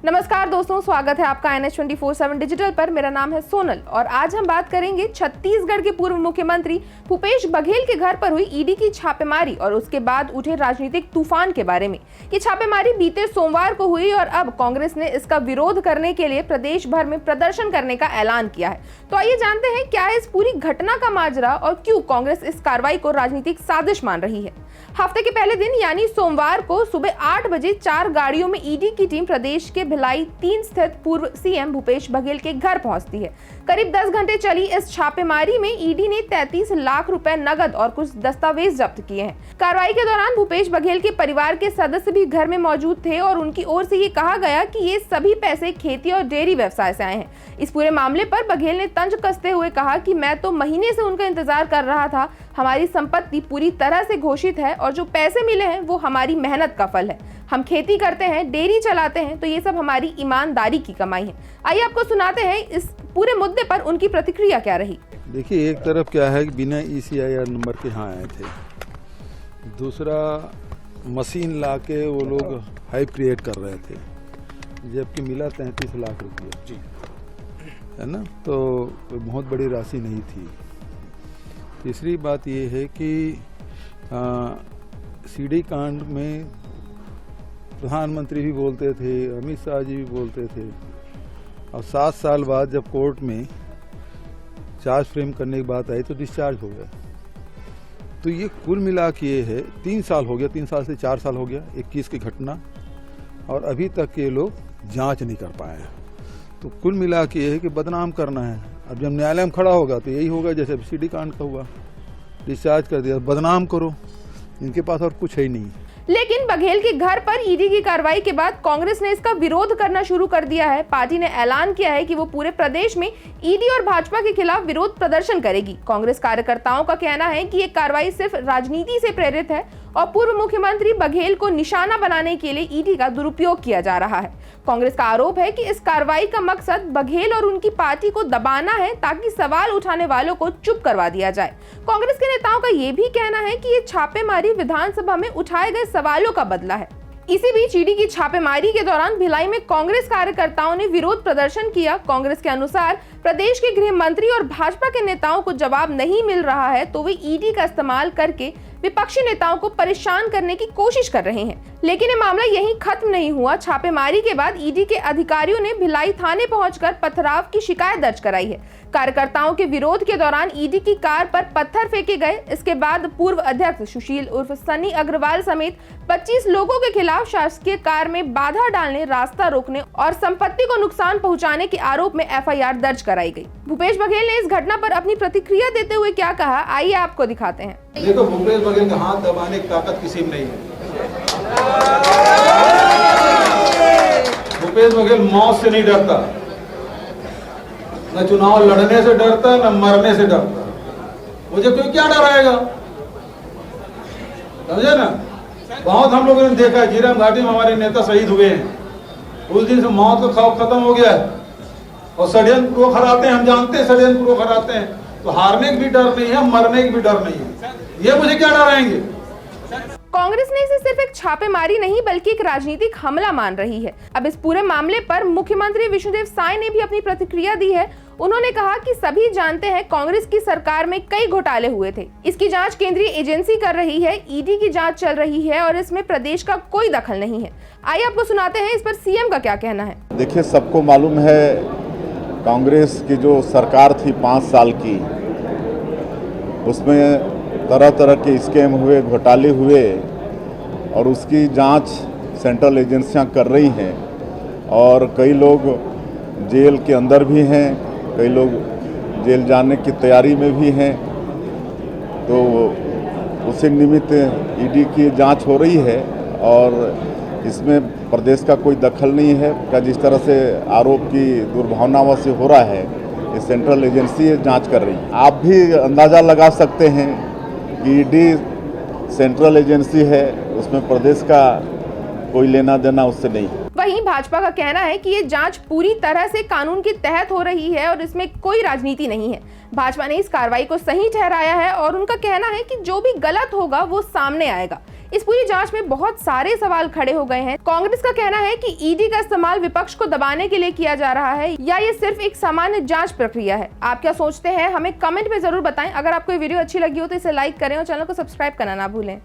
नमस्कार दोस्तों, स्वागत है आपका NH24/7 डिजिटल पर। मेरा नाम है सोनल और आज हम बात करेंगे छत्तीसगढ़ के पूर्व मुख्यमंत्री भूपेश बघेल के घर पर हुई ईडी की छापेमारी और उसके बाद उठे राजनीतिक तूफान के बारे में। ये छापेमारी बीते सोमवार को हुई और अब कांग्रेस ने इसका विरोध करने के लिए प्रदेश भर में प्रदर्शन करने का ऐलान किया है। तो आइए जानते हैं क्या है इस पूरी घटना का माजरा और क्यों कांग्रेस इस कार्रवाई को राजनीतिक साजिश मान रही है। हफ्ते के पहले दिन यानी सोमवार को सुबह 8 बजे 4 गाड़ियों में ईडी की टीम प्रदेश के भिलाई 3 स्थित पूर्व सीएम भूपेश बघेल के घर पहुंचती है। करीब 10 घंटे चली इस छापेमारी में ईडी ने 33 लाख रुपए नगद और कुछ दस्तावेज जब्त किए हैं। कार्रवाई के दौरान भूपेश बघेल के परिवार के सदस्य भी घर में मौजूद थे और उनकी ओर से ये कहा गया कि ये सभी पैसे खेती और डेयरी व्यवसाय से आए हैं। इस पूरे मामले पर बघेल ने तंज कसते हुए कहा कि मैं तो महीने से उनका इंतजार कर रहा था। हमारी संपत्ति पूरी तरह से घोषित है और जो पैसे मिले हैं वो हमारी मेहनत का फल है। हम खेती करते हैं, डेयरी चलाते हैं, तो ये सब हमारी ईमानदारी की कमाई है। आइए आपको सुनाते हैं इस पूरे मुद्दे पर उनकी प्रतिक्रिया क्या रही। देखिए, एक तरफ क्या है कि बिना ECIR नंबर के यहाँ आए थे, दूसरा मशीन ला के वो लोग हाइप क्रिएट कर रहे थे, जबकि मिला 33 लाख रुपये, है ना, तो बहुत बड़ी राशि नहीं थी। तीसरी बात ये है कि सीडी कांड में प्रधानमंत्री भी बोलते थे, अमित शाह जी भी बोलते थे, और 7 साल बाद जब कोर्ट में चार्ज फ्रेम करने की बात आई तो डिस्चार्ज हो गया। तो ये कुल मिला के ये है 3 साल हो गया, 3 साल से 4 साल हो गया 21 की घटना, और अभी तक ये लोग जांच नहीं कर पाए हैं। तो कुल मिला के ये है कि बदनाम करना है। अब जब न्यायालय में खड़ा होगा तो यही होगा जैसे सीडी कांड का हुआ, डिस्चार्ज कर दिया, बदनाम करो। इनके पास और कुछ है ही नहीं। लेकिन बघेल के घर पर ईडी की कार्रवाई के बाद कांग्रेस ने इसका विरोध करना शुरू कर दिया है। पार्टी ने ऐलान किया है कि वो पूरे प्रदेश में ईडी और भाजपा के खिलाफ विरोध प्रदर्शन करेगी। कांग्रेस कार्यकर्ताओं का कहना है कि ये कार्रवाई सिर्फ राजनीति से प्रेरित है और पूर्व मुख्यमंत्री बघेल को निशाना बनाने के लिए ईडी का दुरुपयोग किया जा रहा है। कांग्रेस का आरोप है कि इस कार्रवाई का मकसद बघेल और उनकी पार्टी को दबाना है ताकि सवाल उठाने वालों को चुप करवा दिया जाए। कांग्रेस के नेताओं का ये भी कहना है कि ये छापेमारी विधानसभा में उठाए गए सवालों का बदला है। इसी बीच ईडी की छापेमारी के दौरान भिलाई में कांग्रेस कार्यकर्ताओं ने विरोध प्रदर्शन किया। कांग्रेस के अनुसार प्रदेश के गृह मंत्री और भाजपा के नेताओं को जवाब नहीं मिल रहा है तो वे ईडी का इस्तेमाल करके विपक्षी नेताओं को परेशान करने की कोशिश कर रहे हैं। लेकिन ये मामला यहीं खत्म नहीं हुआ। छापेमारी के बाद ईडी के अधिकारियों ने भिलाई थाने पहुंचकर पथराव की शिकायत दर्ज कराई है। कार्यकर्ताओं के विरोध के दौरान ईडी की कार पर पत्थर फेंके गए। इसके बाद पूर्व अध्यक्ष सुशील उर्फ सनी अग्रवाल समेत 25 लोगों के खिलाफ शासकीय कार में बाधा डालने, रास्ता रोकने और संपत्ति को नुकसान पहुंचाने के आरोप में FIR दर्ज कराई गई। भूपेश बघेल ने इस घटना पर अपनी प्रतिक्रिया देते हुए क्या कहा, आइए आपको दिखाते हैं। देखो, भूपेश बघेल का हाथ दबाने की ताकत किसी में नहीं है। भूपेश बघेल मौत से नहीं डरता, न चुनाव लड़ने से डरता, न मरने से डरता। मुझे कोई क्या डराएगा, समझे ना। बहुत हम लोगों ने देखा है, झीरम घाटी में हमारे नेता शहीद हुए हैं। उस दिन से मौत का खौफ खत्म हो गया है और षड्यंत्र पूर्वक हराते हैं। हम जानते हैं षड्यंत्र पूर्वक हराते हैं, तो हारने की भी डर नहीं है, मरने की भी डर नहीं है। ये मुझे क्या डराएंगे। कांग्रेस ने इसे सिर्फ एक छापेमारी नहीं बल्कि एक राजनीतिक हमला मान रही है। अब इस पूरे मामले पर मुख्यमंत्री विष्णुदेव साय ने भी अपनी प्रतिक्रिया दी है। उन्होंने कहा कि सभी जानते हैं कांग्रेस की सरकार में कई घोटाले हुए थे। इसकी जांच केंद्रीय एजेंसी कर रही है, ईडी की जांच चल रही है और इसमें प्रदेश का कोई दखल नहीं है। आइए आपको सुनाते हैं इस पर सीएम का क्या कहना है। देखिए, सबको मालूम है कांग्रेस की जो सरकार थी 5 साल की, उसमें तरह तरह के स्कैम हुए, घोटाले हुए, और उसकी जांच सेंट्रल एजेंसियां कर रही हैं और कई लोग जेल के अंदर भी हैं, कई लोग जेल जाने की तैयारी में भी हैं। तो उसी निमित्त ईडी की जांच हो रही है और इसमें प्रदेश का कोई दखल नहीं है का जिस तरह से आरोप की दुर्भावनाओं से हो रहा है, ये सेंट्रल एजेंसी जांच कर रही है। आप भी अंदाज़ा लगा सकते हैं कि ईडी सेंट्रल एजेंसी है, उसमें प्रदेश का कोई लेना देना उससे नहीं। वहीं भाजपा का कहना है कि ये जांच पूरी तरह से कानून के तहत हो रही है और इसमें कोई राजनीति नहीं है। भाजपा ने इस कार्रवाई को सही ठहराया है और उनका कहना है कि जो भी गलत होगा वो सामने आएगा। इस पूरी जांच में बहुत सारे सवाल खड़े हो गए हैं। कांग्रेस का कहना है कि ईडी का इस्तेमाल विपक्ष को दबाने के लिए किया जा रहा है या ये सिर्फ एक सामान्य जांच प्रक्रिया है। आप क्या सोचते हैं हमें कमेंट में जरूर बताएं। अगर आपको ये वीडियो अच्छी लगी हो तो इसे लाइक करें और चैनल को सब्सक्राइब करना ना भूलें।